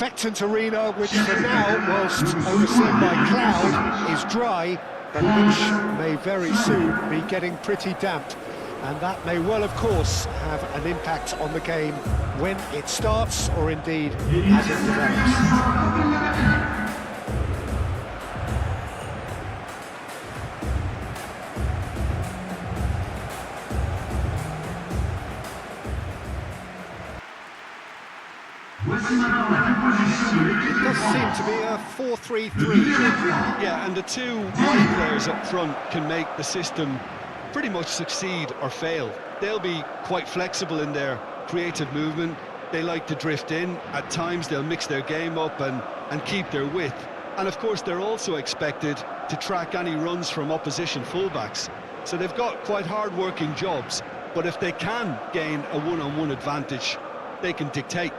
Expectant arena, which for now, whilst overseen by cloud, is dry, but which may very soon be getting pretty damp. And that may well, of course, have an impact on the game when it starts, or indeed as it develops. It does seem to be a 4-3-3. Yeah, and the two wide players up front can make the system pretty much succeed or fail. They'll be quite flexible in their creative movement. They like to drift in. At times they'll mix their game up and keep their width. And of course they're also expected to track any runs from opposition fullbacks. So they've got quite hard-working jobs, but if they can gain a one-on-one advantage, they can dictate.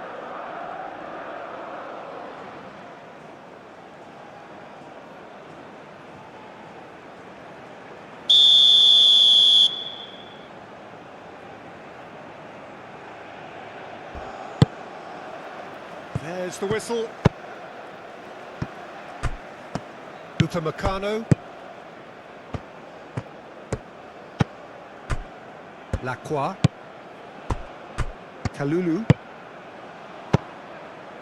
There's the whistle. Upamecano. Lacroix. Kalulu.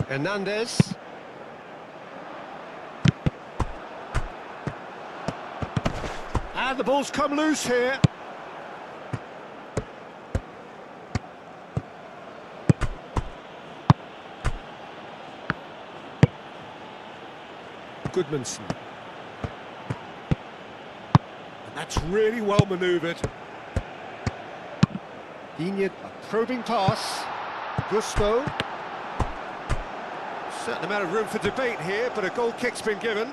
Hernandez. And the ball's come loose here. Goodmanson. And that's really well manoeuvred. Digne, a probing pass. Gusto. Certain amount of room for debate here, but a goal kick's been given.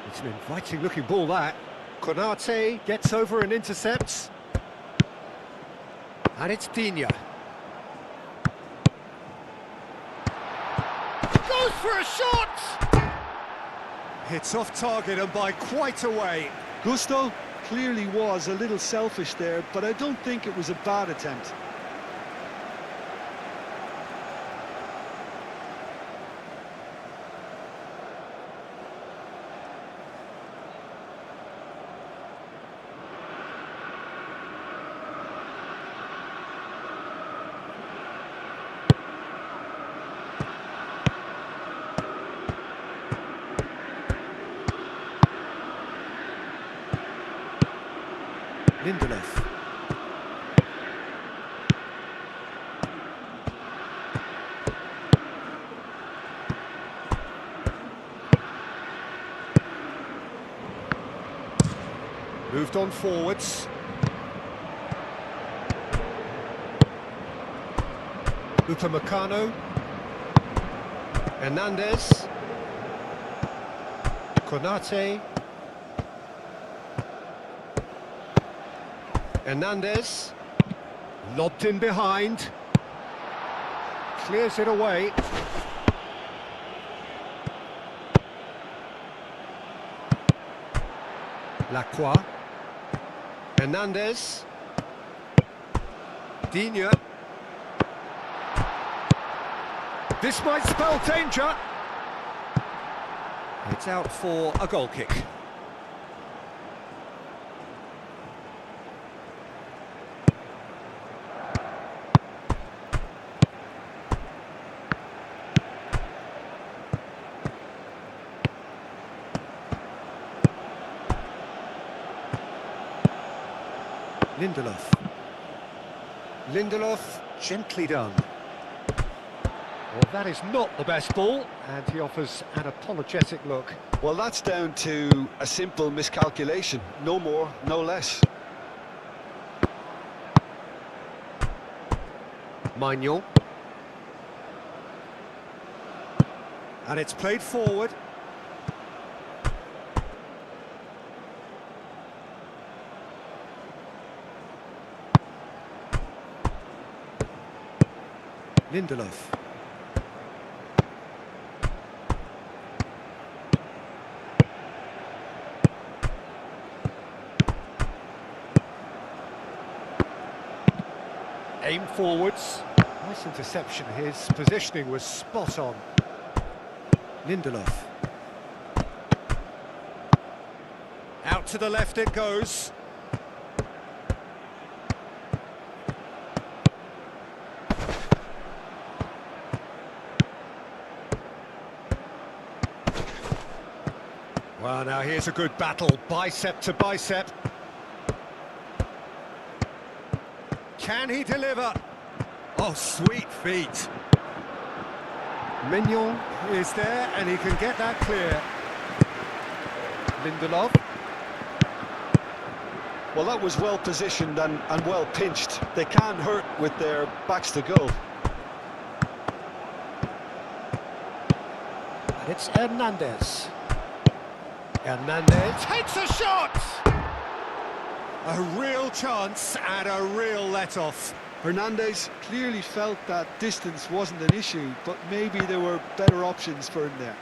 It's an inviting looking ball, that. Konate gets over and intercepts. And it's Digne. Goes for a shot! It's off target and by quite a way. Gusto clearly was a little selfish there, but I don't think it was a bad attempt. Lindelof. Moved on forwards. Upamecano. Hernandez. Konate. Hernandez, lobbed in behind, clears it away. Lacroix, Hernandez, Digne. This might spell danger. It's out for a goal kick. Lindelof. Lindelof, gently done. Well, that is not the best ball, and he offers an apologetic look. Well, that's down to a simple miscalculation. No more, no less. Maignan. And it's played forward. Lindelof. Aim forwards. Nice interception. His positioning was spot on. Lindelof. Out to the left it goes. Well, now here's a good battle, bicep to bicep. Can he deliver? Oh, sweet feet. Mignon is there, and he can get that clear. Lindelof. Well, that was well positioned and well pinched. They can't hurt with their backs to goal. And it's Hernandez. Hernandez takes a shot! A real chance and a real let-off. Hernandez clearly felt that distance wasn't an issue, but maybe there were better options for him there.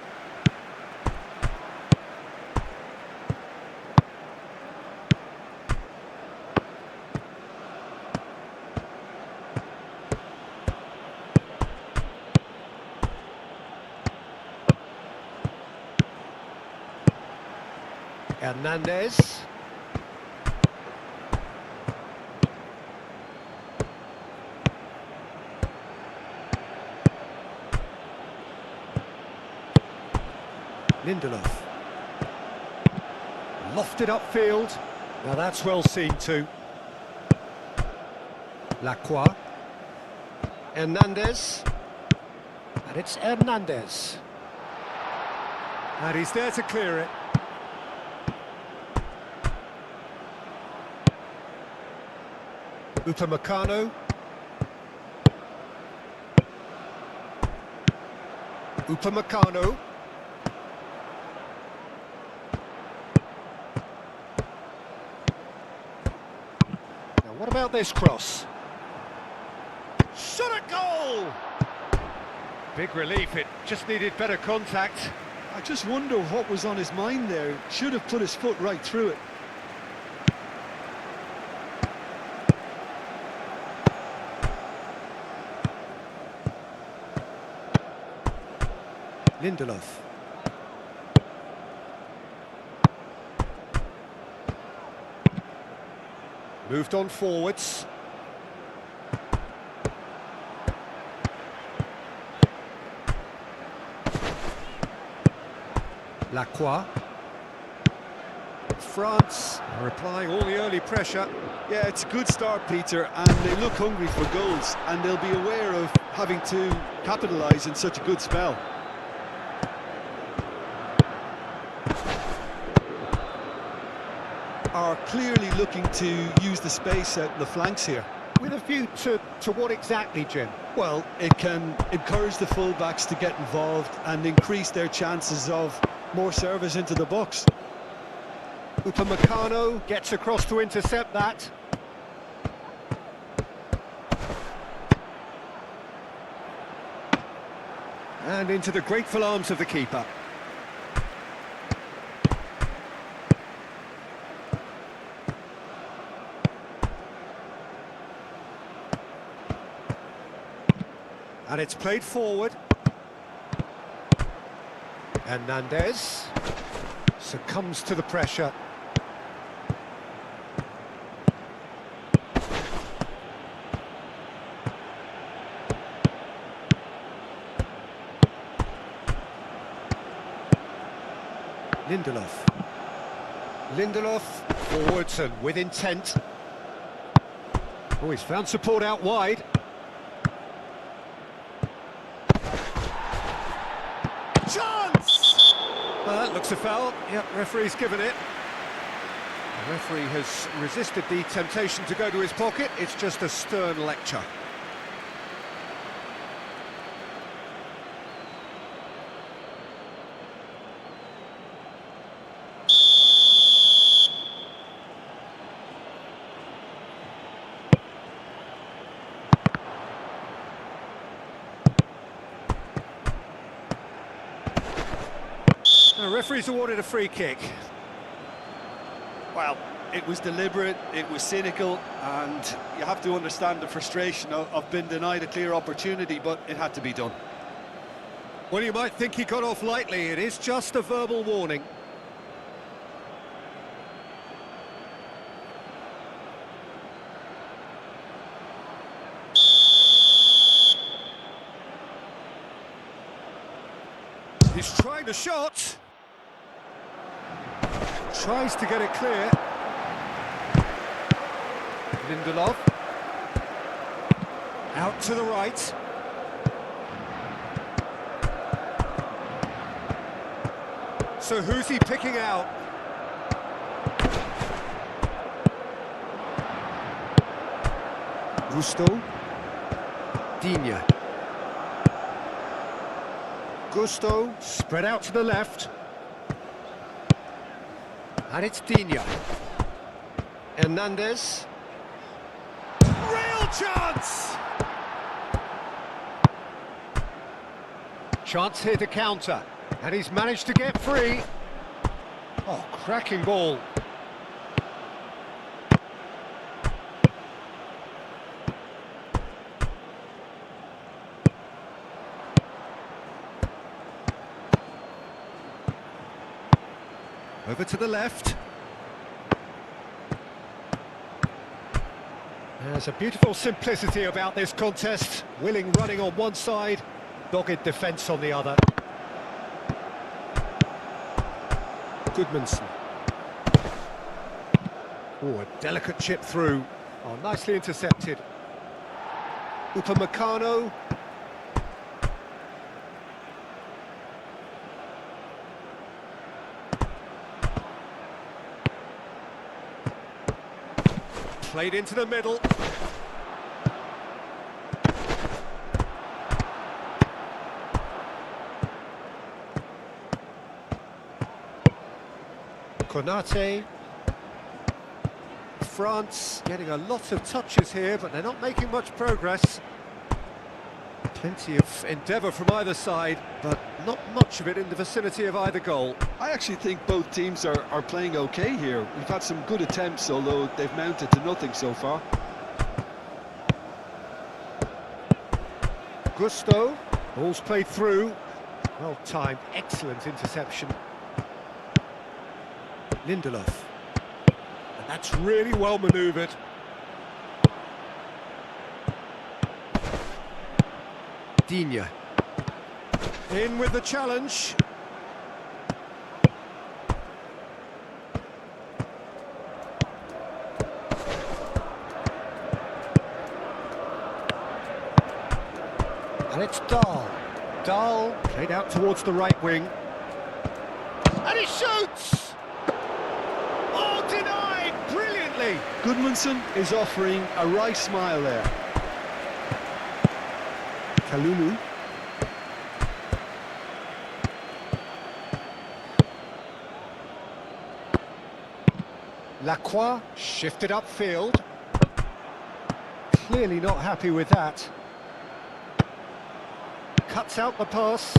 Hernandez. Lindelof. Lofted upfield. Now that's well seen too. Lacroix. Hernandez. And it's Hernandez. And he's there to clear it. Upamecano. Upamecano. Now what about this cross? Shot at goal! Big relief, it just needed better contact. I just wonder what was on his mind there. Should have put his foot right through it. Lindelof. Moved on forwards. Lacroix. France are applying all the early pressure. Yeah, it's a good start, Peter, and they look hungry for goals, and they'll be aware of having to capitalise in such a good spell. Are clearly looking to use the space out in the flanks here. With a view to what exactly, Jim? Well, it can encourage the full-backs to get involved and increase their chances of more service into the box. Upamecano gets across to intercept that. And into the grateful arms of the keeper. And it's played forward. Hernandez succumbs to the pressure. Lindelof. Lindelof forwards and with intent. Oh, he's found support out wide. Chance! Well, that looks a foul. Yep, referee's given it. The referee has resisted the temptation to go to his pocket. It's just a stern lecture. the referee's awarded a free kick. Well, it was deliberate, it was cynical, and you have to understand the frustration of being denied a clear opportunity, but it had to be done. Well, you might think he got off lightly. It is just a verbal warning. He's trying a shot. Tries to get it clear. Lindelof. Out to the right. So who's he picking out? Gusto. Digne. Gusto, spread out to the left. And it's Digne. Hernandez. Real chance! Chance here to counter. And he's managed to get free. Oh, cracking ball. Over to the left. There's a beautiful simplicity about this contest. Willing running on one side, dogged defence on the other. Goodmanson. Oh, a delicate chip through. Oh, nicely intercepted. Upamecano. Played into the middle. Konate. France getting a lot of touches here, but they're not making much progress. Plenty of endeavour from either side, but not much of it in the vicinity of either goal. I actually think both teams are playing okay here. We've had some good attempts, although they've mounted to nothing so far. Gusto, ball's played through. Well timed, excellent interception. Lindelof. And that's really well manoeuvred. Digne. In with the challenge. And it's Dahl. Dahl played out towards the right wing. And he shoots! Oh, denied brilliantly! Goodmanson is offering a wry smile there. Kalulu. Lacroix shifted upfield. Clearly not happy with that. Cuts out the pass.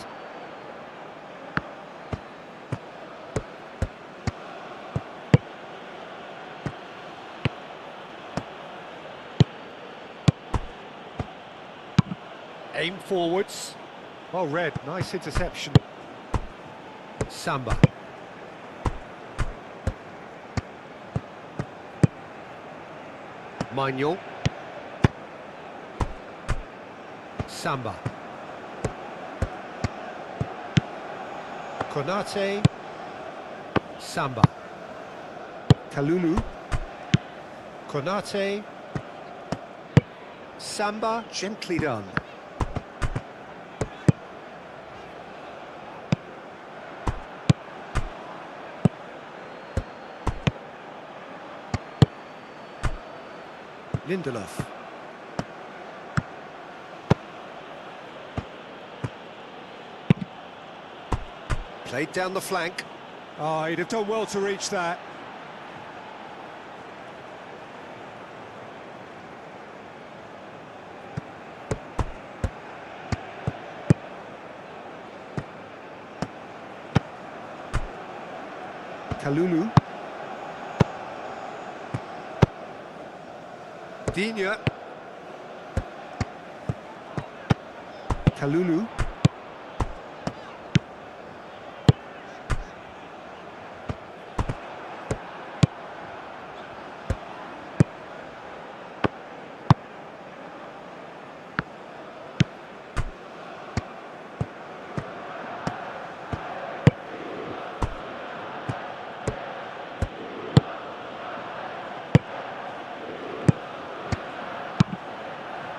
Aim forwards. Well read, nice interception. Samba. Manuel. Samba. Konate. Samba. Kalulu. Konate. Samba, gently done. Lindelof. Played down the flank. Oh, he'd have done well to reach that. Kalulu. Digne. Kalulu.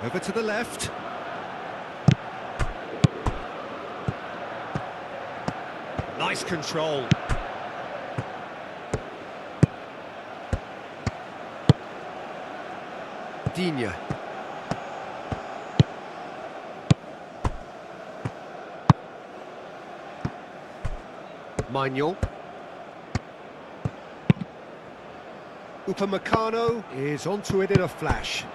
Over to the left. Nice control. Digne. Maignan. Upamecano is onto it in a flash.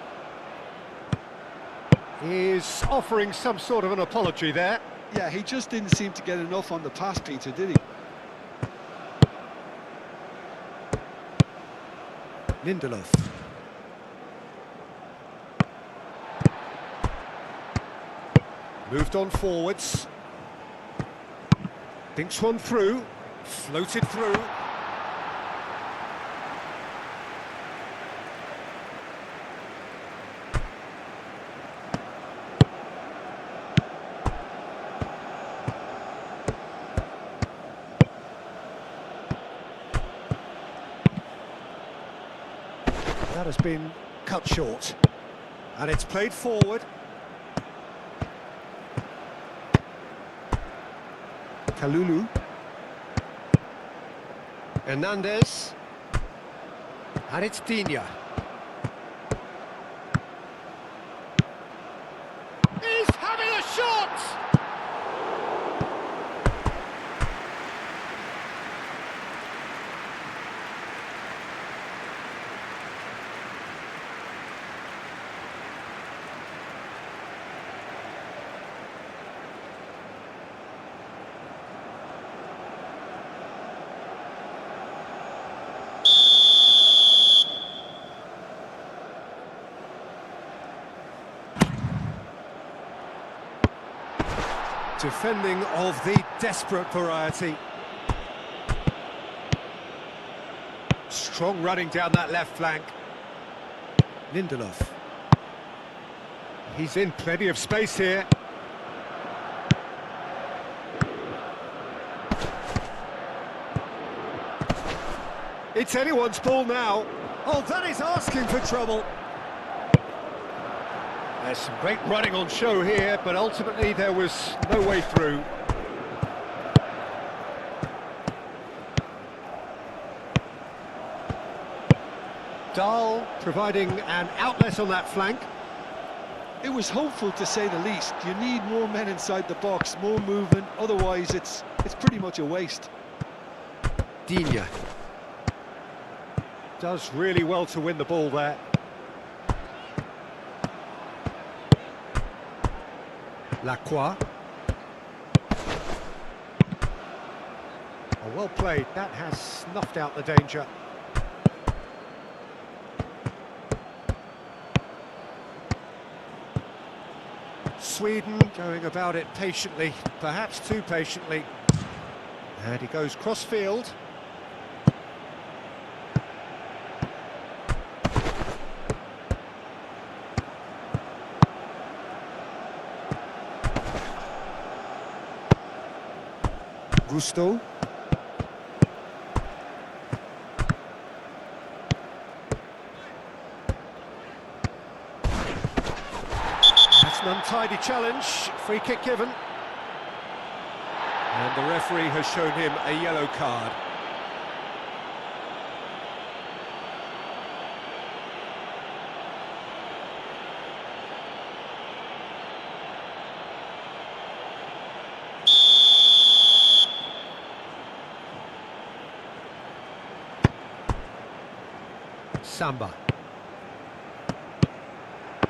Is offering some sort of an apology there. Yeah, he just didn't seem to get enough on the pass, Peter, did he? Lindelof. Moved on forwards. Thinks one through. Floated through. That has been cut short. And it's played forward. Kalulu. Hernandez. And it's Digne. He's having a shot! Defending of the desperate variety. Strong running down that left flank. Lindelof. He's in plenty of space here. It's anyone's ball now. Oh, that is asking for trouble. There's some great running on show here, but ultimately there was no way through. Dahl providing an outlet on that flank. It was hopeful, to say the least. You need more men inside the box, more movement, otherwise it's pretty much a waste. Digne. Does really well to win the ball there. Lacroix. Oh, well played. That has snuffed out the danger. Sweden going about it patiently, perhaps too patiently. And he goes cross-field. Gusto. That's an untidy challenge, free kick given. And the referee has shown him a yellow card. Samba.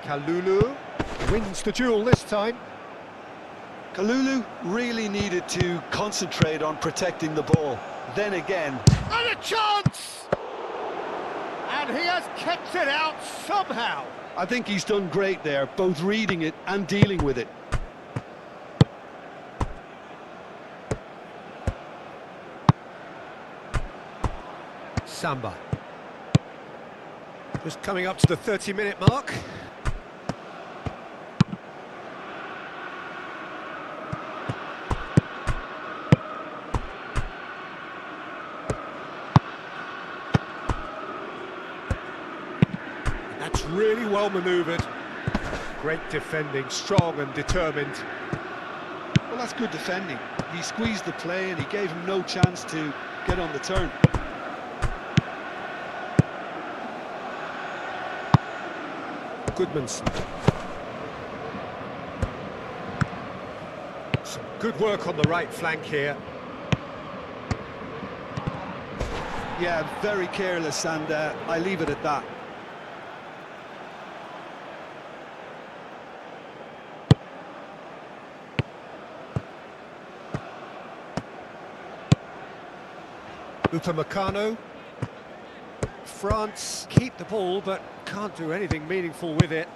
Kalulu wins the duel this time. Kalulu really needed to concentrate on protecting the ball. Then again, And a chance! And he has kept it out somehow. I think he's done great there, both reading it and dealing with it. Samba. Just coming up to the 30-minute mark. That's really well manoeuvred. Great defending, strong and determined. Well, that's good defending. He squeezed the play and he gave him no chance to get on the turn. Goodmanson. Some good work on the right flank here. Yeah, very careless, and I leave it at that. Upamecano. France keep the ball, but can't do anything meaningful with it.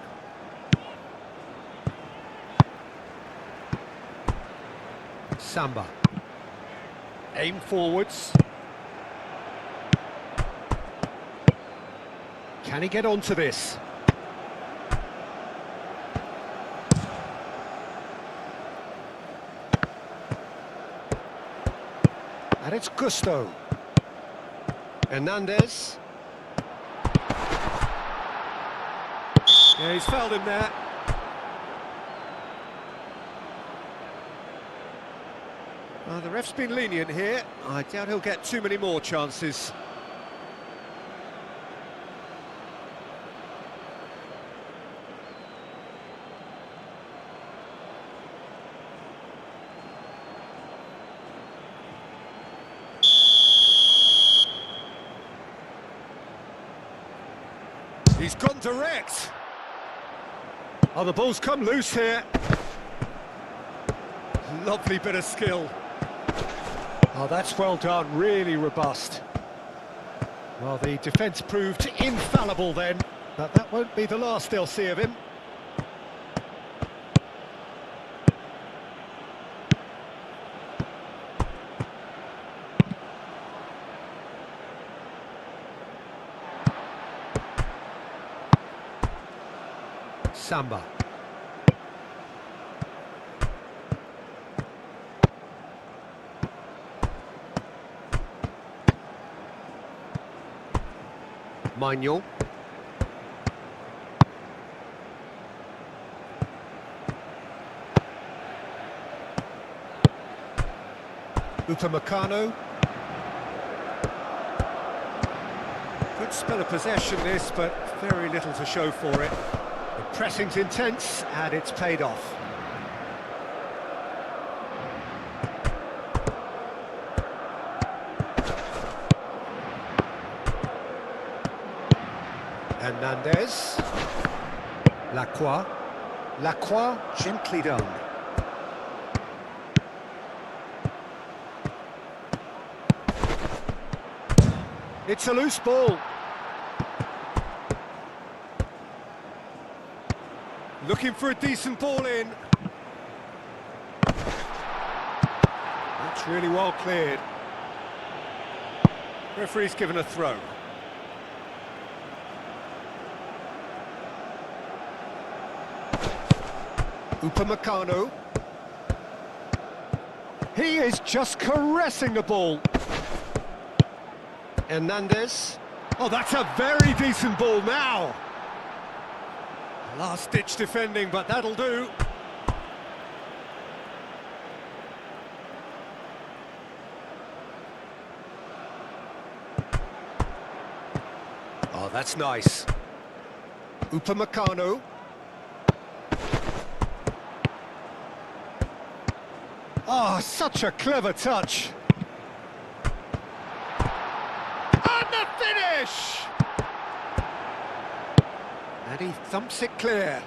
Samba. Aim forwards. Can he get onto this? And it's Gusto. Hernandez. Yeah, he's fouled him there. The ref's been lenient here. I doubt he'll get too many more chances. He's gone direct. Oh, the ball's come loose here. Lovely bit of skill. Oh, that's well done, really robust. Well, the defence proved infallible then, but that won't be the last they'll see of him. Samba. Maignan. Upamecano. Good spell of possession this, but very little to show for it. The pressing's intense, and it's paid off. Hernandez. Lacroix. Lacroix, gently done. It's a loose ball. Looking for a decent ball in. That's really well cleared. Referee's given a throw. Upamecano. He is just caressing the ball. Hernandez. Oh, that's a very decent ball now. Last-ditch defending, but that'll do. Oh, that's nice. Upamecano. Oh, such a clever touch. And the finish! And he thumps it clear.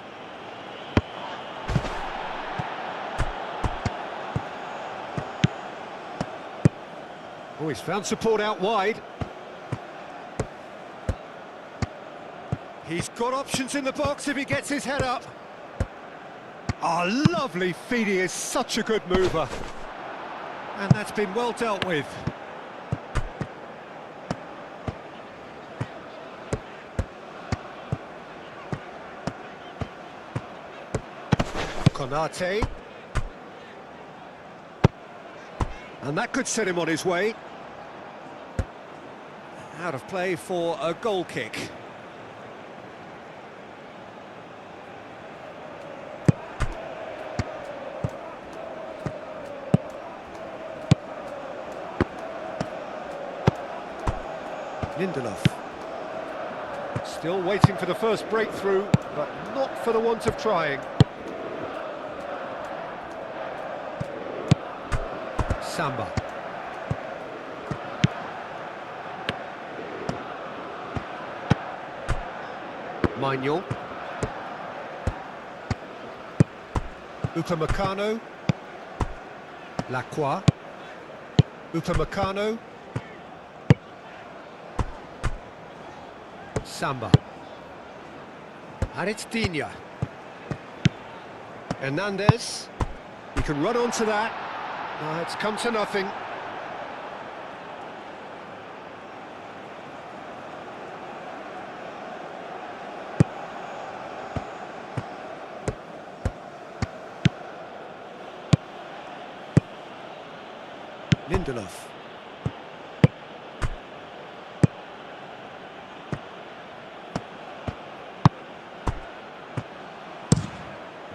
Oh, he's found support out wide. He's got options in the box if he gets his head up. Oh, lovely feed, he is such a good mover. And that's been well dealt with. Konate. And that could set him on his way. Out of play for a goal kick. Lindelof. Still waiting for the first breakthrough, but not for the want of trying. Samba. Maignan. Upamecano. Lacroix. Upamecano. Samba. And it's Digne. Hernandez. He can run onto that. It's come to nothing. Lindelof.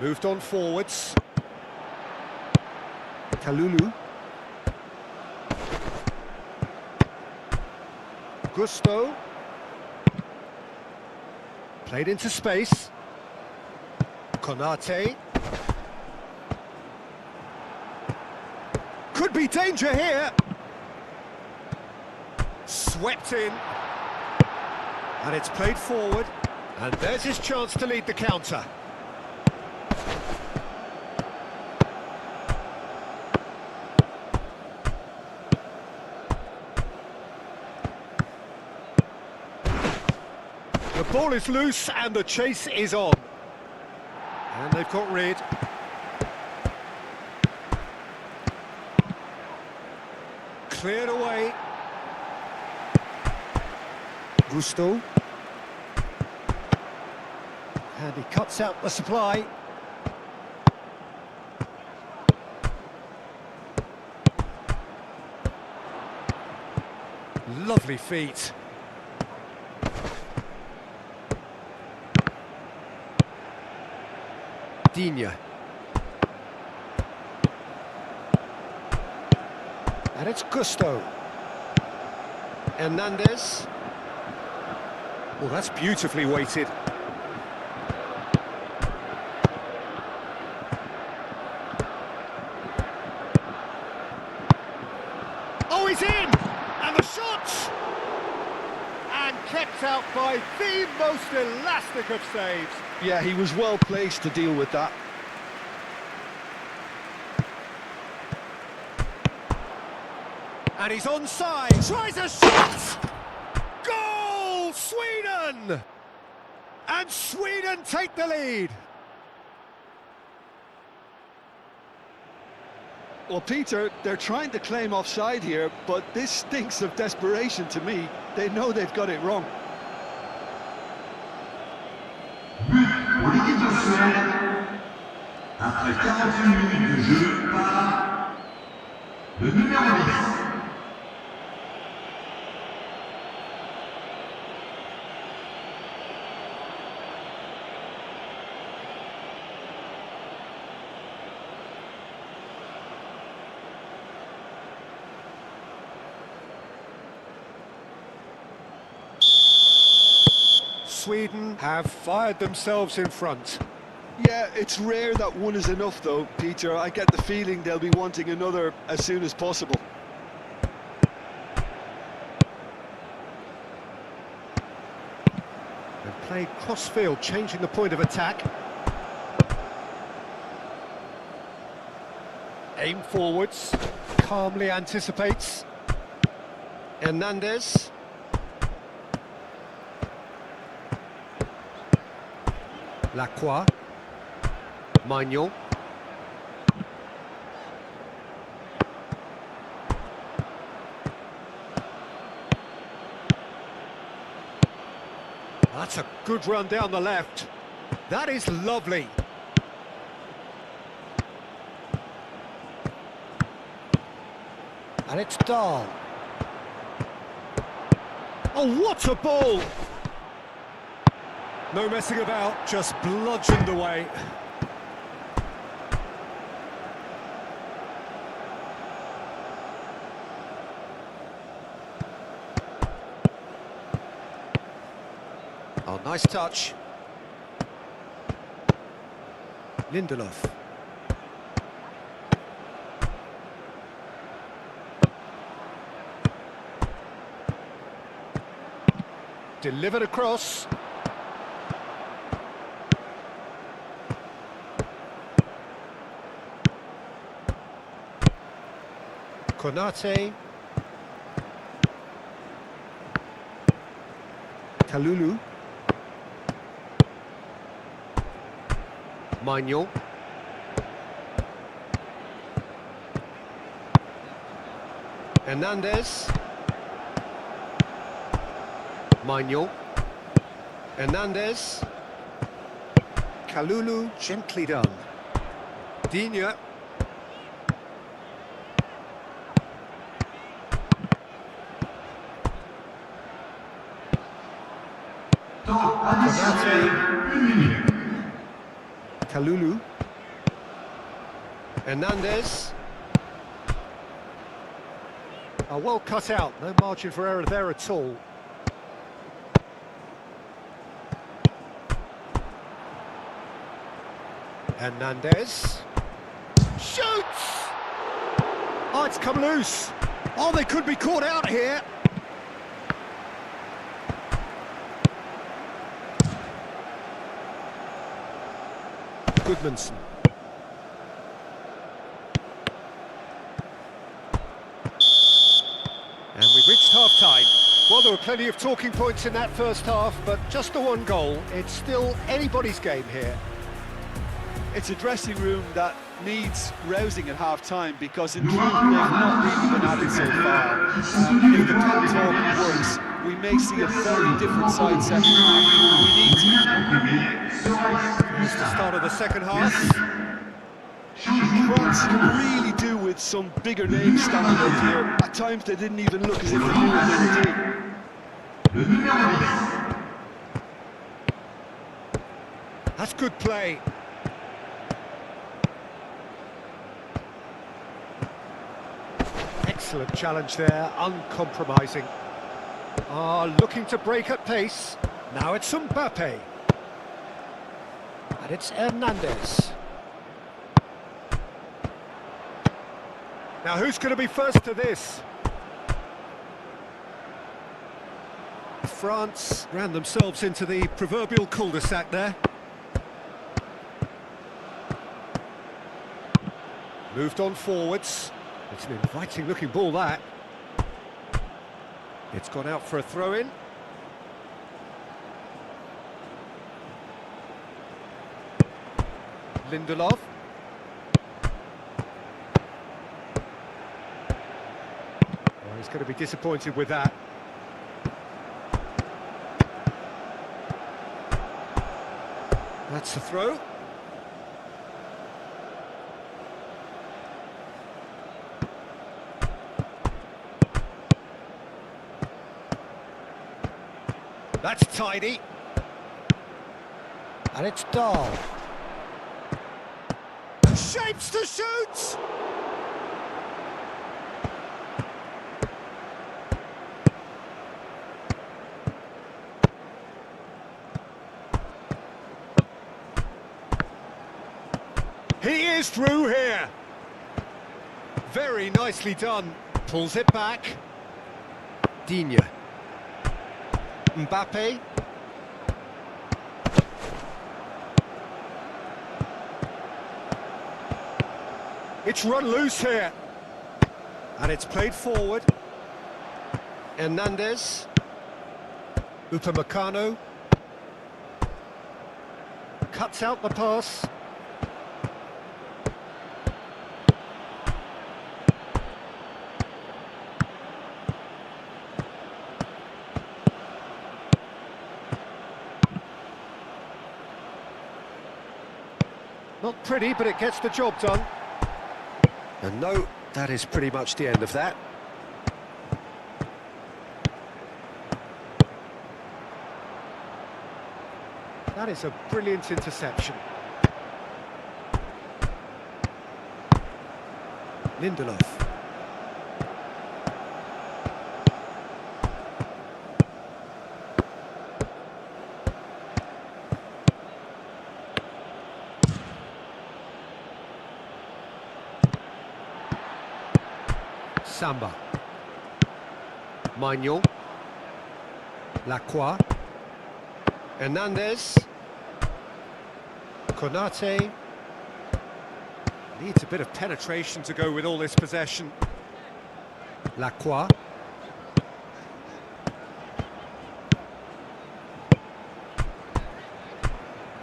Moved on forwards. Kalulu. Gusto. Played into space. Konate. Could be danger here. Swept in. And it's played forward. And there's his chance to lead the counter. The ball is loose and the chase is on. And they've got rid. Cleared away. Gusto. And he cuts out the supply. Lovely feet. Digne. And it's Gusto. Hernandez. Well, that's beautifully weighted. Oh, he's in! And the shot! And kept out by the most elastic of saves. Yeah, he was well placed to deal with that. And he's onside, tries a shot! Goal, Sweden! And Sweden take the lead. Well, Peter, they're trying to claim offside here, but this stinks of desperation to me. They know they've got it wrong. Pour l'équipe de Suède, après 41 minutes de jeu, par le numéro 10. Sweden have fired themselves in front. Yeah, it's rare that one is enough, though, Peter. I get the feeling they'll be wanting another as soon as possible. They've played cross-field, changing the point of attack. Aim forwards, calmly anticipates. Hernandez. Lacroix. Magnon. That's a good run down the left. That is lovely. And it's Dahl. Oh, what a ball! No messing about, just bludgeoned away. Oh, nice touch. Lindelof. Delivered across. Konate. Kalulu. Magnon. Hernandez. Magnon. Hernandez. Kalulu, gently done. Digne. Temps additionnel, 1 minute. Kalulu. Hernandez. Oh, well cut out, no margin for error there at all. Hernandez. Shoots! Oh, it's come loose. Oh, they could be caught out here. Goodmanson. And we've reached half-time. Well, there were plenty of talking points in that first half, but just the one goal. It's still anybody's game here. It's a dressing room that needs rousing at half-time because in truth they've not really been at it so far. If the pep talk works, we may see a very different side second half. We need to. It's the start of the second half. France could really do with some bigger names standing up here. At times they didn't even look as if they knew what they were doing. Le numéro 10. That's good play. Excellent challenge there, uncompromising. Looking to break at pace. Now it's Mbappe. And it's Hernandez. Now who's going to be first to this? France ran themselves into the proverbial cul-de-sac there. Moved on forwards. It's an inviting looking ball, that. It's gone out for a throw-in. Lindelof. Oh, he's going to be disappointed with that. That's the throw. That's tidy. And it's Dahl. Shapes to shoot! He is through here. Very nicely done. Pulls it back. Digne. Mbappe. It's run loose here. And it's played forward. Hernandez. Upamecano. Cuts out the pass. Not pretty, but it gets the job done. And no, that is pretty much the end of that. That is a brilliant interception. Lindelof. Samba. Maignan. Lacroix. Hernandez. Konate. Needs a bit of penetration to go with all this possession. Lacroix.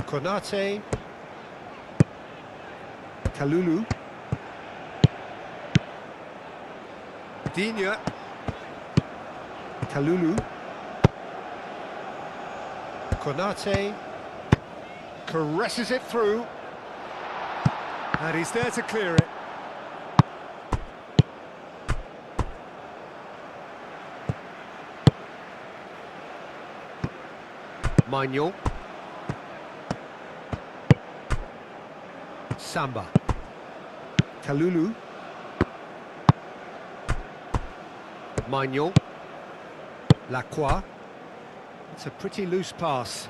Konate. Kalulu. Digne. Kalulu. Konate. Caresses it through. And he's there to clear it. Maignan. Samba. Kalulu. Maignan. Lacroix. It's a pretty loose pass.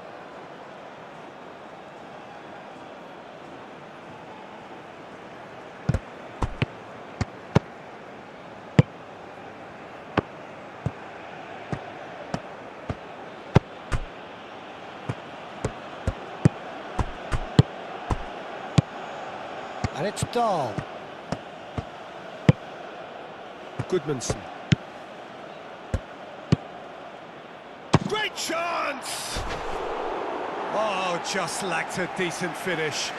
And it's Dahl. Goodmanson. Great chance! Oh, just lacked a decent finish.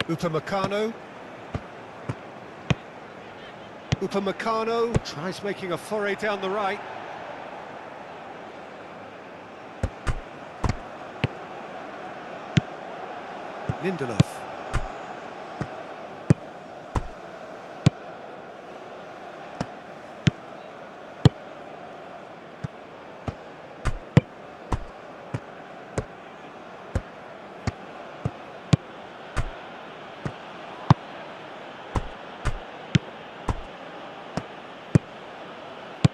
Upamecano. Upamecano tries making a foray down the right. Lindelof.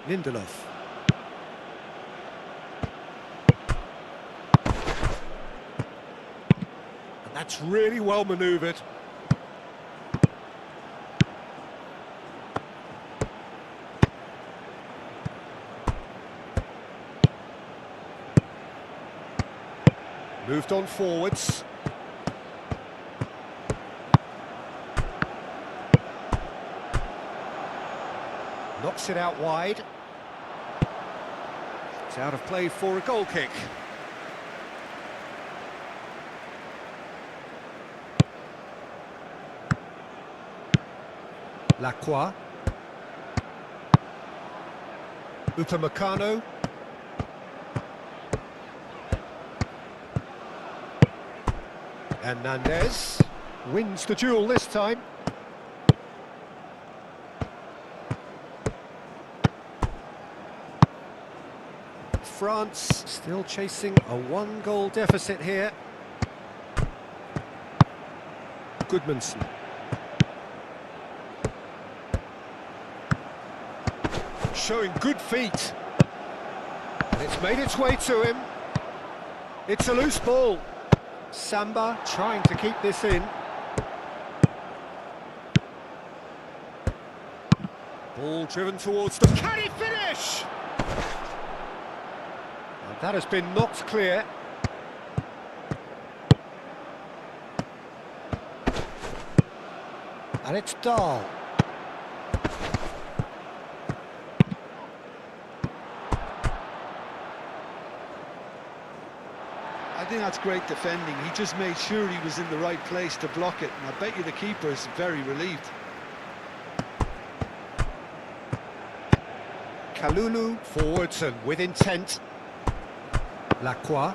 Lindelof. And that's really well manoeuvred. Moved on forwards. Knocks it out wide. It's out of play for a goal kick. Lacroix. Upamecano. Hernandez wins the duel this time. France still chasing a one-goal deficit here. Goodmanson. Showing good feet. And it's made its way to him. It's a loose ball. Samba trying to keep this in. Ball driven towards the... Can he finish? And that has been knocked clear. And it's Dahl. I think that's great defending. He just made sure he was in the right place to block it, and I bet you the keeper is very relieved. Kalulu forwards and with intent. Lacroix.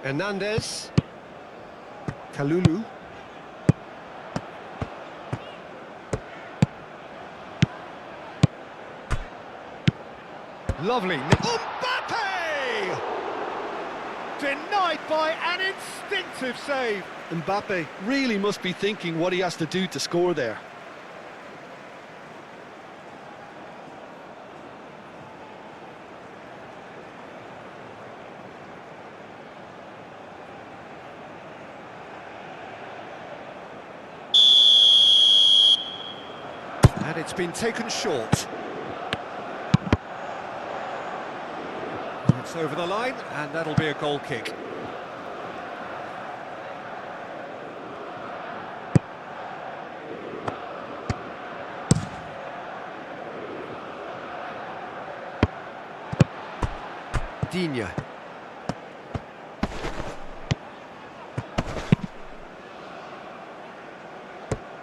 Hernandez. Kalulu. Lovely. Mbappe! Denied by an instinctive save. Mbappe really must be thinking what he has to do to score there. And it's been taken short. It's over the line, and that'll be a goal kick. Digne.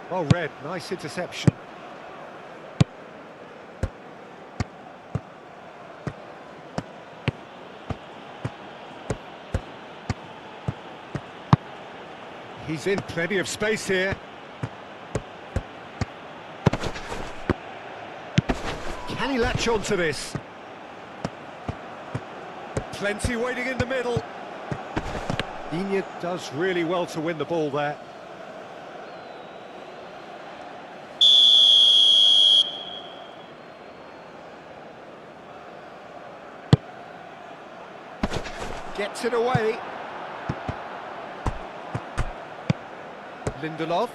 Well read, nice interception. He's in plenty of space here. Can he latch on to this? Plenty waiting in the middle. Digne does really well to win the ball there. Gets it away. Lindelof.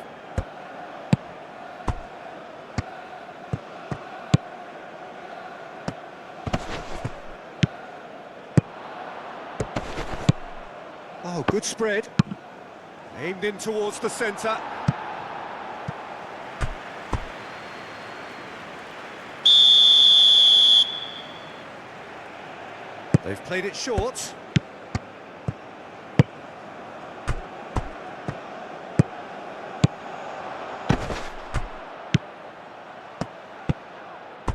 Oh, good spread. Aimed in towards the centre. They've played it short.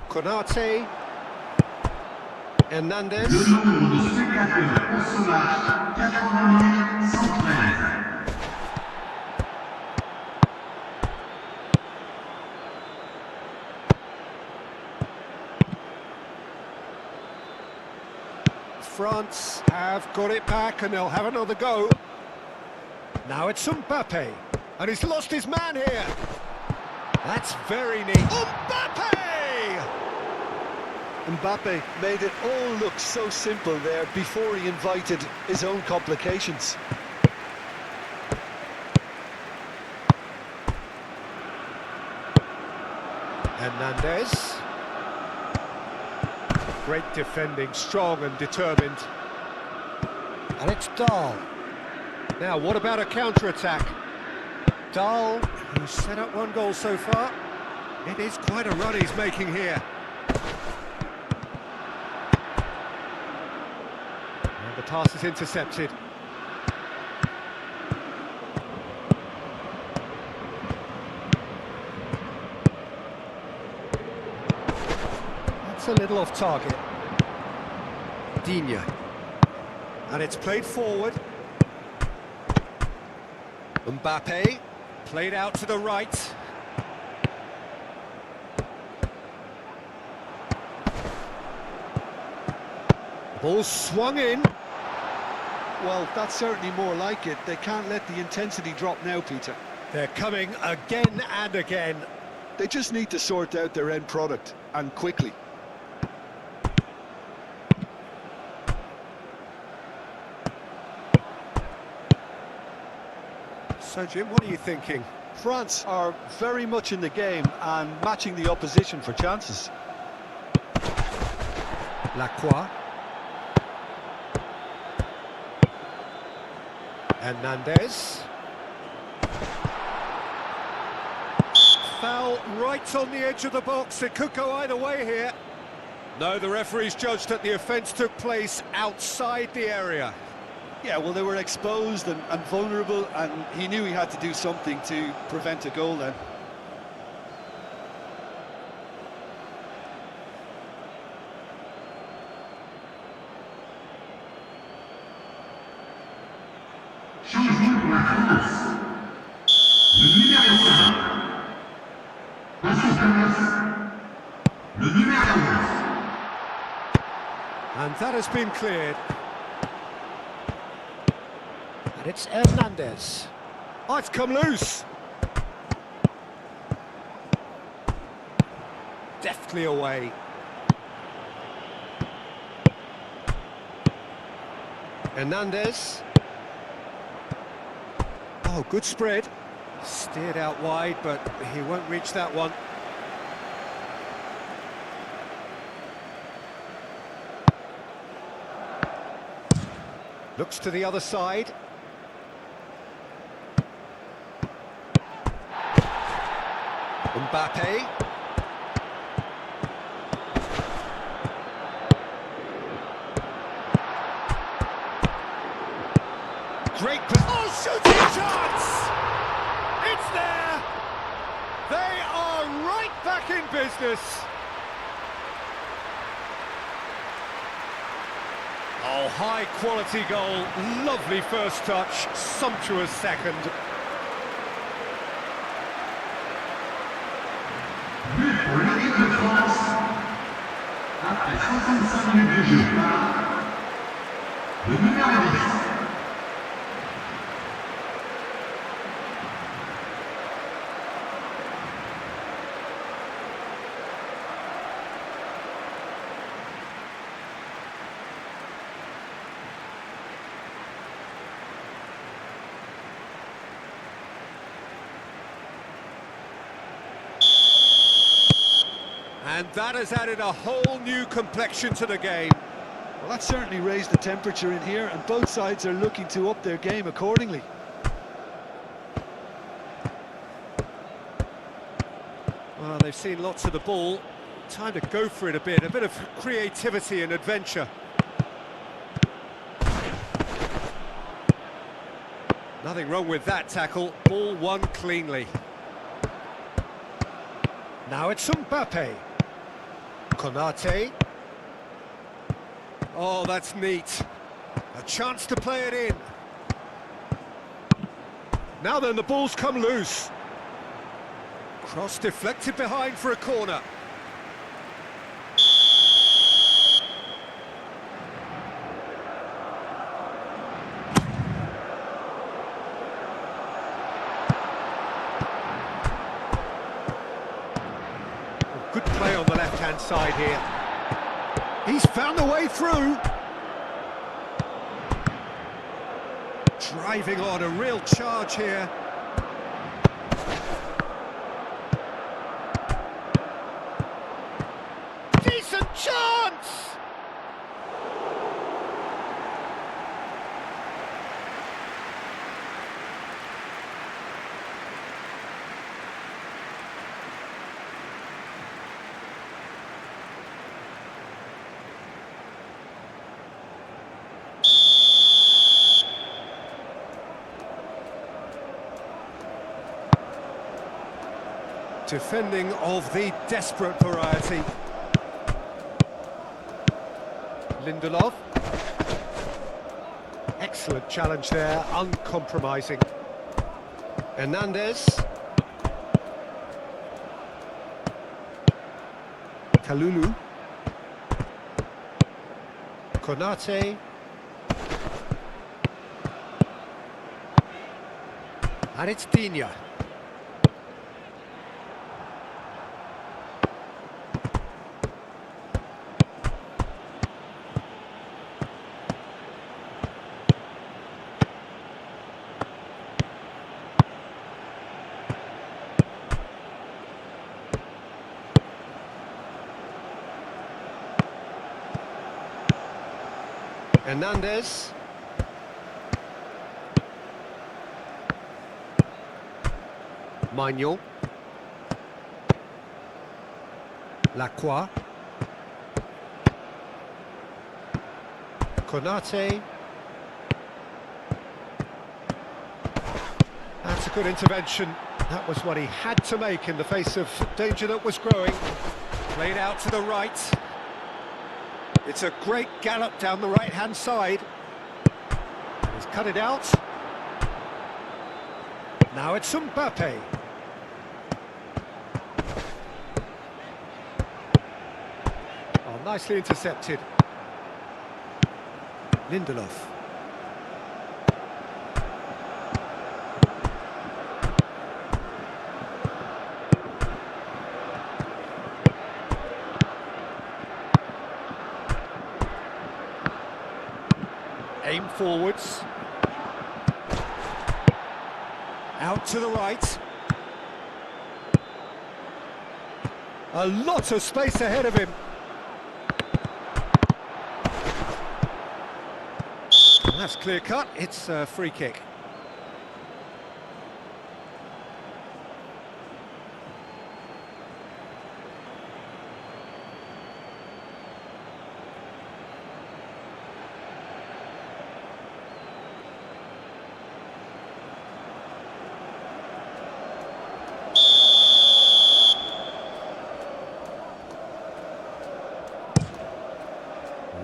Konate. Hernandez. Le nombre de spectateurs pour ce match, 80 113. France have got it back and they'll have another go. Now it's Mbappe, and he's lost his man here. That's very neat. Mbappe! Mbappe made it all look so simple there before he invited his own complications. Hernandez. Great defending, strong and determined. And it's Dahl. Now, what about a counter-attack? Dahl, who's set up one goal so far. It is quite a run he's making here. And the pass is intercepted. That's a little off target. Digne. And it's played forward. Mbappe, played out to the right. Ball swung in. Well, that's certainly more like it. They can't let the intensity drop now, Peter. They're coming again and again. They just need to sort out their end product, and quickly. So, Jim, what are you thinking? France are very much in the game and matching the opposition for chances. Lacroix. Hernandez. Foul right on the edge of the box. It could go either way here. No, the referee's judged that the offence took place outside the area. Yeah, well, they were exposed and vulnerable, and he knew he had to do something to prevent a goal then. Changement pour la France. Le numéro 1. À sa place, le numéro 11. And that has been cleared. And it's Hernandez. Oh, it's come loose. Deftly away. Hernandez. Oh, good spread. Steered out wide, but he won't reach that one. Looks to the other side. Mbappe. Great shooting chance! It's there! They are right back in business. Oh, high quality goal, lovely first touch, sumptuous second. But pour l'équipe de France, après 65 minutes de jeu, le numéro 10. And that has added a whole new complexion to the game. Well, that certainly raised the temperature in here, and both sides are looking to up their game accordingly. Well, they've seen lots of the ball. Time to go for it a bit of creativity and adventure. Nothing wrong with that tackle. Ball won cleanly. Now it's Mbappe. Konate. Oh, that's neat. A chance to play it in. Now then, the ball's come loose. Cross deflected behind for a corner. Good play on the left-hand side here. He's found the way through. Driving on, a real charge here. Decent chance! Defending of the desperate variety. Lindelof. Excellent challenge there, uncompromising. Hernandez. Kalulu. Konate. And it's Digne. Hernandez. Manuel. Lacroix. Konate. That's a good intervention. That was what he had to make in the face of danger that was growing. Played out to the right. It's a great gallop down the right-hand side. He's cut it out. Now it's Mbappe. Oh, nicely intercepted. Lindelof. Aim forwards. Out to the right. A lot of space ahead of him. That's clear cut. It's a free kick.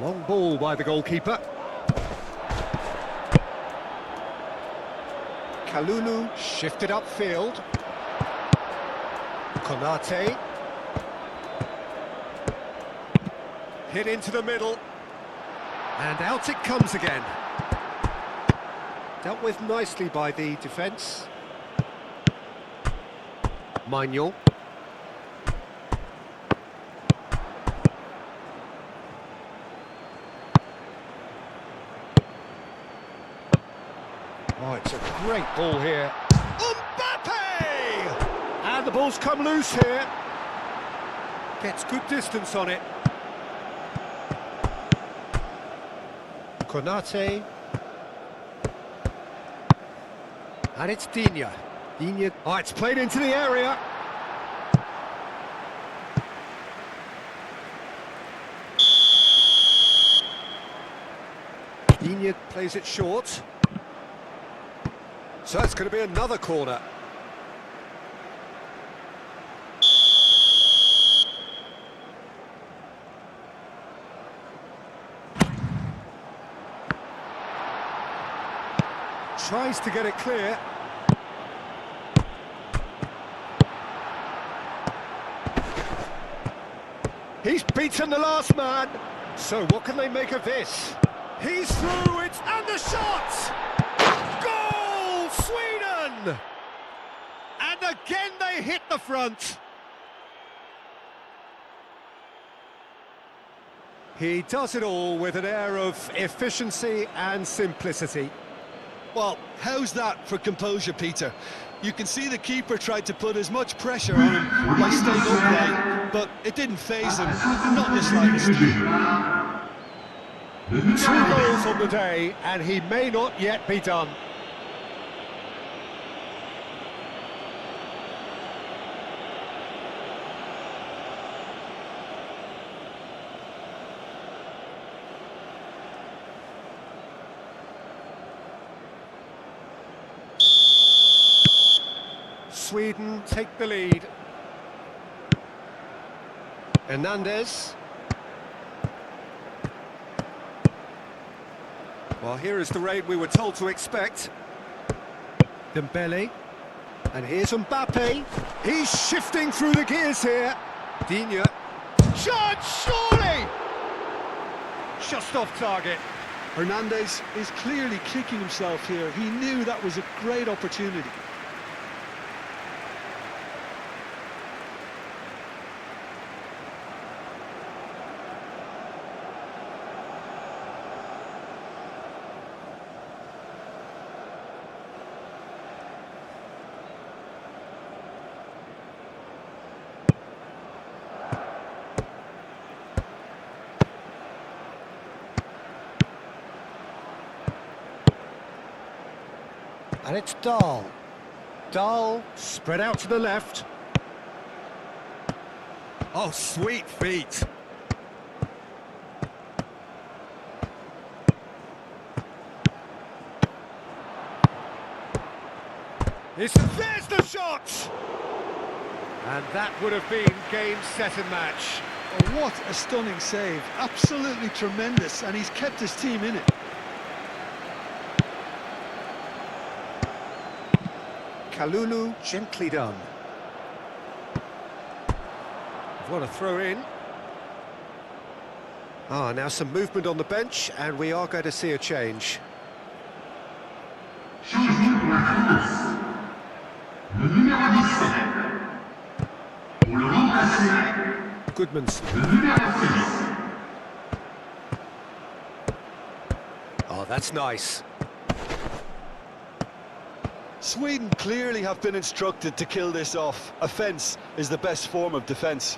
Long ball by the goalkeeper. Kalulu shifted upfield. Konate. Hit into the middle. And out it comes again. Dealt with nicely by the defence. Manuel. Oh, it's a great ball here. Mbappe! And the ball's come loose here. Gets good distance on it. Konate. And it's Digne. Digne. Oh, it's played into the area. Digne plays it short. So it's going to be another corner. Tries to get it clear. He's beaten the last man. So what can they make of this? He's through it, and the shot! Goal, Sweden! And again they hit the front. He does it all with an air of efficiency and simplicity. Well, how's that for composure, Peter? You can see the keeper tried to put as much pressure on him by staying upright, but it didn't faze him, not in the slightest. 2 goals on the day, and he may not yet be done. Sweden take the lead. Hernandez. Well, here is the raid we were told to expect. Dembele. And here's Mbappe. He's shifting through the gears here. Digne. Shot, surely! Just off target. Hernandez is clearly kicking himself here. He knew that was a great opportunity. And it's Dahl. Dahl, spread out to the left. Oh, sweet feet. There's the shot! And that would have been game, set and match. Oh, what a stunning save. Absolutely tremendous, and he's kept his team in it. Kalulu, gently done. What a throw in. Now some movement on the bench, and we are going to see a change. Changement pour la France. Le numéro 17. Pour le remplacer, Goodmanson. le numéro 6. Oh, that's nice. Sweden clearly have been instructed to kill this off. Offence is the best form of defence.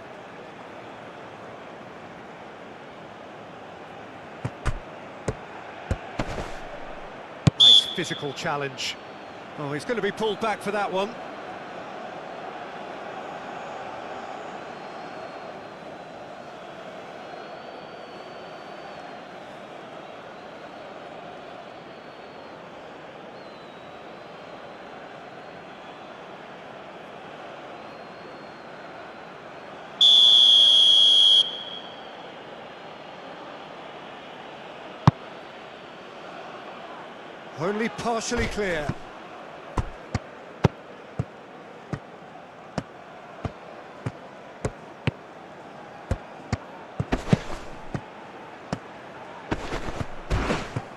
Nice physical challenge. Oh, he's going to be pulled back for that one. Only partially clear.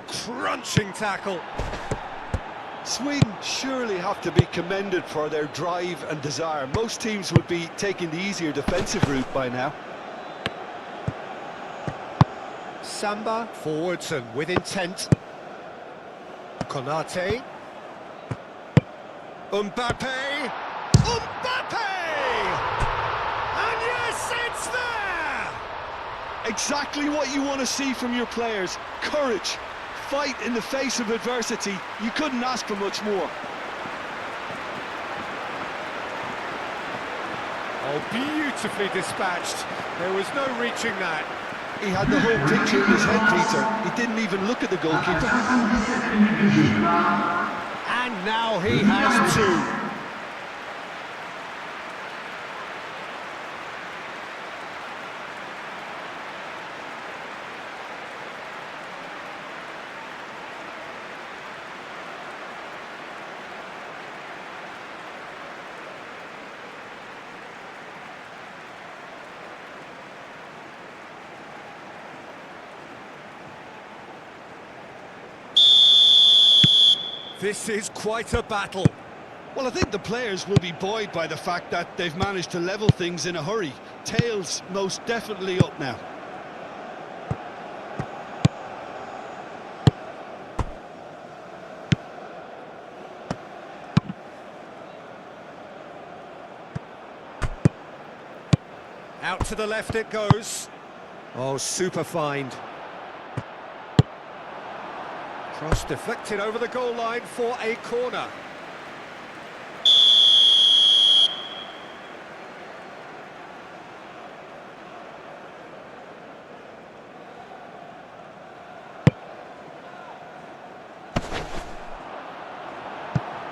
Crunching tackle. Sweden surely have to be commended for their drive and desire. Most teams would be taking the easier defensive route by now. Samba forwards and with intent. Konate. Mbappe! Mbappe! And yes, it's there! Exactly what you want to see from your players. Courage, fight in the face of adversity. You couldn't ask for much more. Oh, beautifully dispatched. There was no reaching that. He had the whole picture in his head, Peter. He didn't even look at the goalkeeper. 77 minutes de jeu. And now he has two. This is quite a battle. Well, I think the players will be buoyed by the fact that they've managed to level things in a hurry. Tails most definitely up now. Out to the left it goes. Oh, super find. Cross deflected over the goal line for a corner.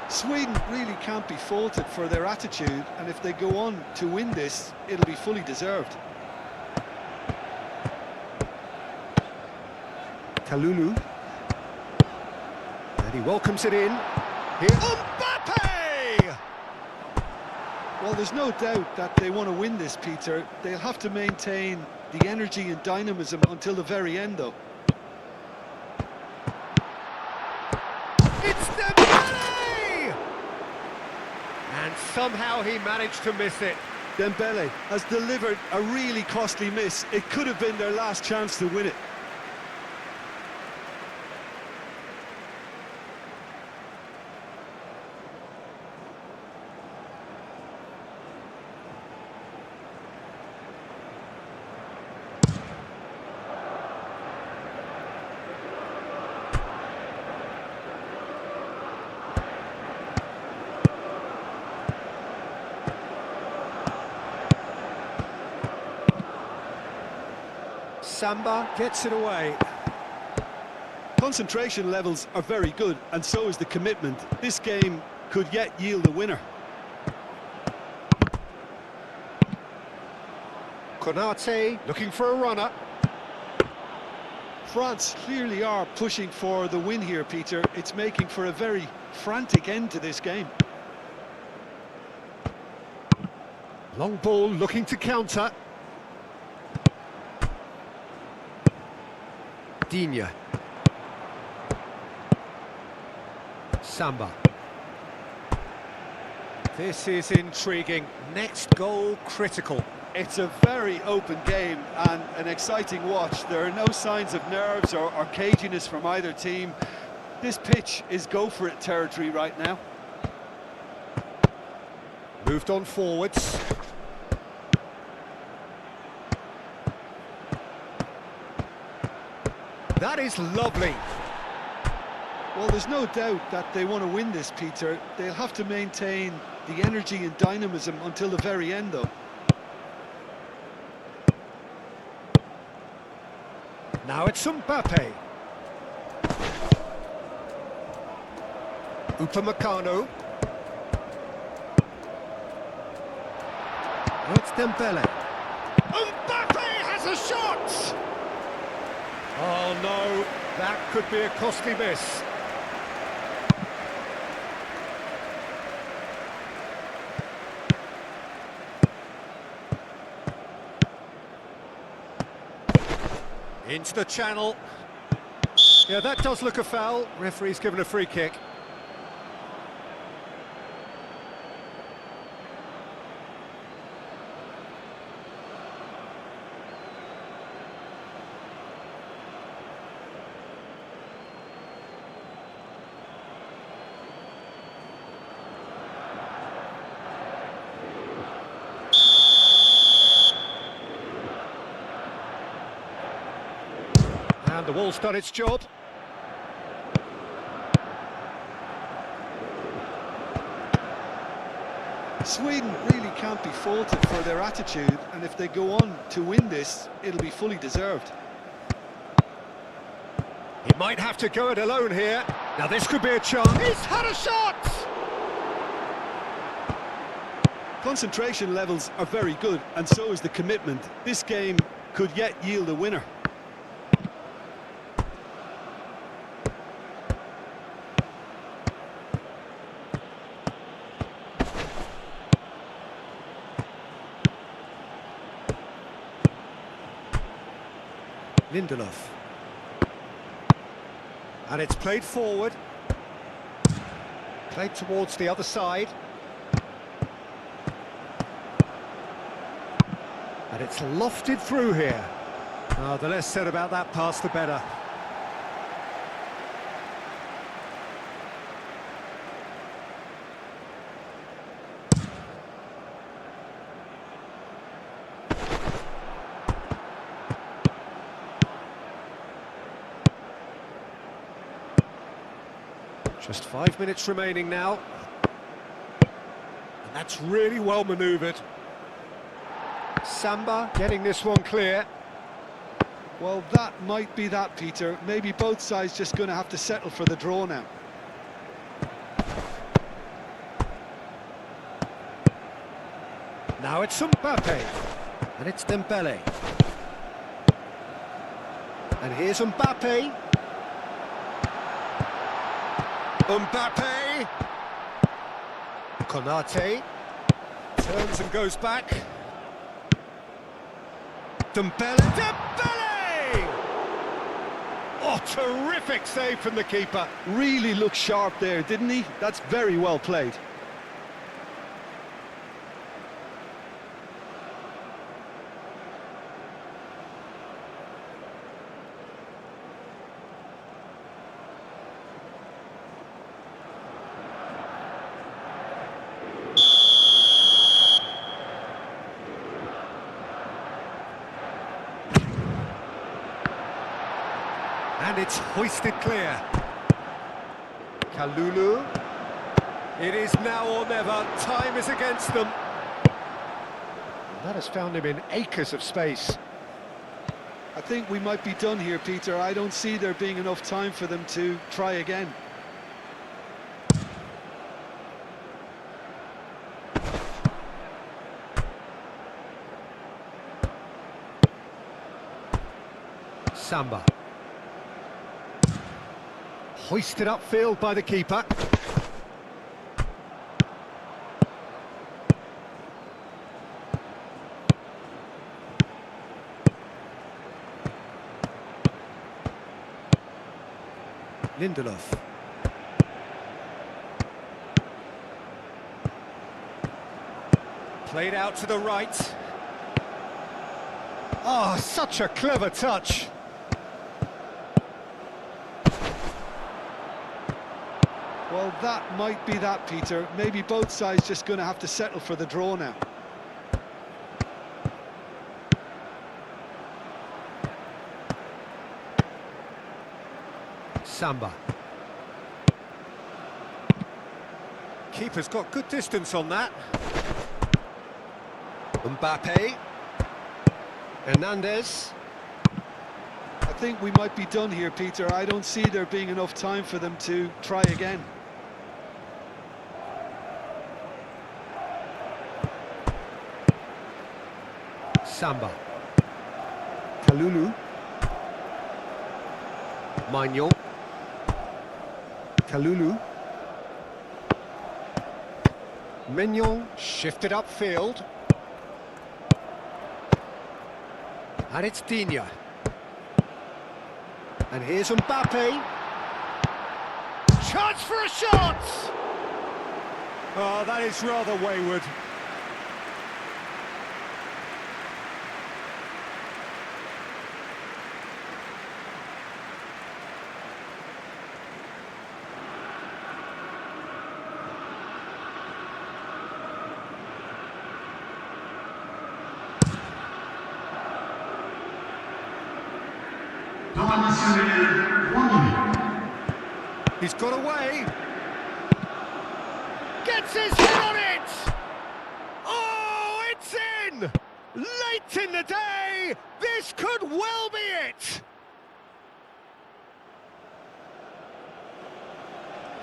Sweden really can't be faulted for their attitude, and if they go on to win this, it'll be fully deserved. Kalulu. And he welcomes it in. Here, Mbappe! Well, there's no doubt that they want to win this, Peter. They'll have to maintain the energy and dynamism until the very end, though. It's Dembele! And somehow he managed to miss it. Dembele has delivered a really costly miss. It could have been their last chance to win it. Samba gets it away. Concentration levels are very good, and so is the commitment. This game could yet yield a winner. Konate looking for a runner. France clearly are pushing for the win here, Peter. It's making for a very frantic end to this game. Long ball looking to counter. Digne. Samba. This is intriguing. Next goal critical. It's a very open game and an exciting watch. There are no signs of nerves or caginess from either team. This pitch is go-for-it territory right now. Moved on forwards. That is lovely. Well, there's no doubt that they want to win this, Peter. They'll have to maintain the energy and dynamism until the very end, though. Now it's Mbappe. Upamecano. It's Dembele. Mbappe has a shot! Oh no, that could be a costly miss. Into the channel. Yeah, that does look a foul. Referee's given a free kick. And the wall's done its job. Sweden really can't be faulted for their attitude, and if they go on to win this, it'll be fully deserved. He might have to go it alone here. Now this could be a chance. He's had a shot! Concentration levels are very good, and so is the commitment. This game could yet yield a winner. Lindelof. And it's played forward. Played towards the other side. And it's lofted through here. Oh, the less said about that pass, the better. Just 5 minutes remaining now. And that's really well manoeuvred. Samba getting this one clear. Well, that might be that, Peter. Maybe both sides just going to have to settle for the draw now. Now it's Mbappe. And it's Dembele. And here's Mbappe. Mbappe. Konate. Turns and goes back. Dembele. Dembele! Oh, terrific save from the keeper. Really looked sharp there, didn't he? That's very well played. And it's hoisted clear. Kalulu. It is now or never. Time is against them. That has found him in acres of space. I think we might be done here, Peter. I don't see there being enough time for them to try again. Samba. Hoisted upfield by the keeper. Lindelof. Played out to the right. Oh, such a clever touch. Well, that might be that, Peter. Maybe both sides just going to have to settle for the draw now. Samba. Keeper's got good distance on that. Mbappe. Hernandez. I think we might be done here, Peter. I don't see there being enough time for them to try again. Samba. Kalulu. Maignan. Kalulu. Mignon shifted upfield. And it's Digne. And here's Mbappe. Chance for a shot! Oh, that is rather wayward. Temps additionnel, 3 minutes. He's got away. Gets his head on it! Oh, it's in! Late in the day, this could well be it!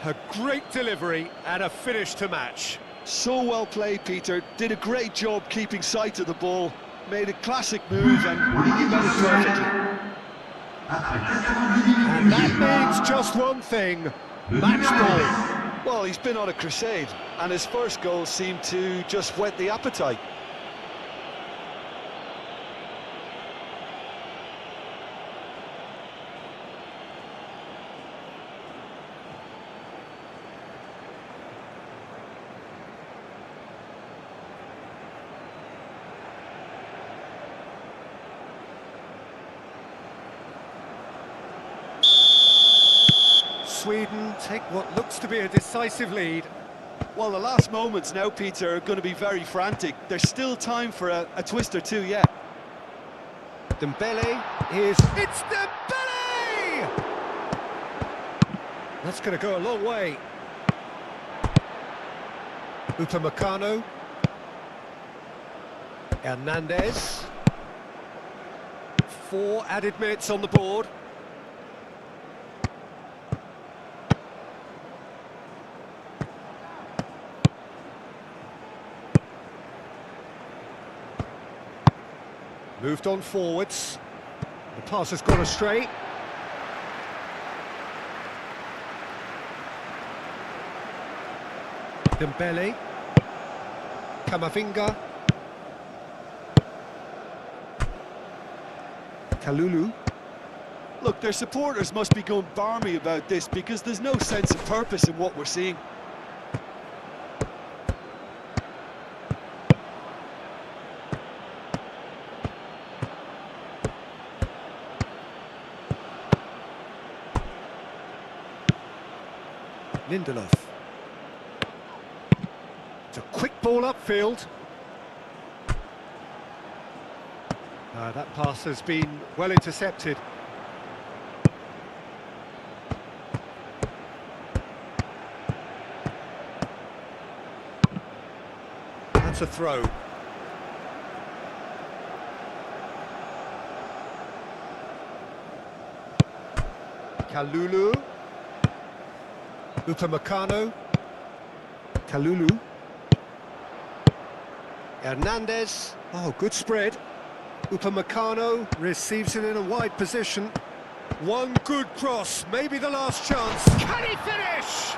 A great delivery and a finish to match. So well played, Peter. Did a great job keeping sight of the ball. Made a classic move and he got it perfectly. And that means just one thing, match ball. Well, he's been on a crusade, and his first goal seemed to just whet the appetite. Sweden take what looks to be a decisive lead. Well, the last moments now, Peter, are going to be very frantic. There's still time for a twist or two yet. Dembele is... It's Dembele! That's going to go a long way. Upamecano. Hernandez. 4 added minutes on the board. Moved on forwards. The pass has gone astray. Dembele. Camavinga. Kalulu. Look, their supporters must be going barmy about this because there's no sense of purpose in what we're seeing. Lindelof. It's a quick ball upfield. That pass has been well intercepted. That's a throw. Kalulu. Upamecano. Kalulu. Hernandez. Oh, good spread. Upamecano receives it in a wide position. One good cross, maybe the last chance. Can he finish?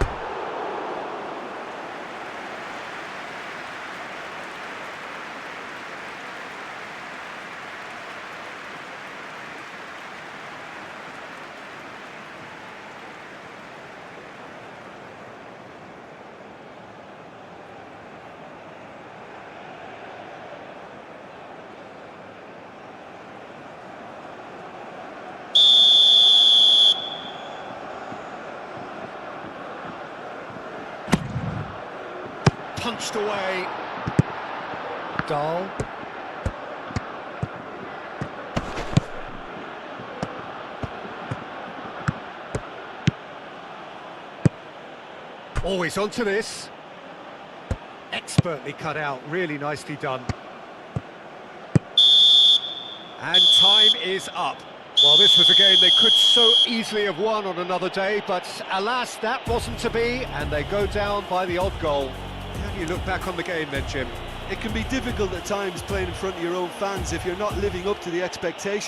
Punched away. Dahl. Always onto this. Expertly cut out, really nicely done. And time is up. Well, this was a game they could so easily have won on another day, but alas, that wasn't to be, and they go down by the odd goal. How do you look back on the game then, Jim? It can be difficult at times playing in front of your own fans if you're not living up to the expectation.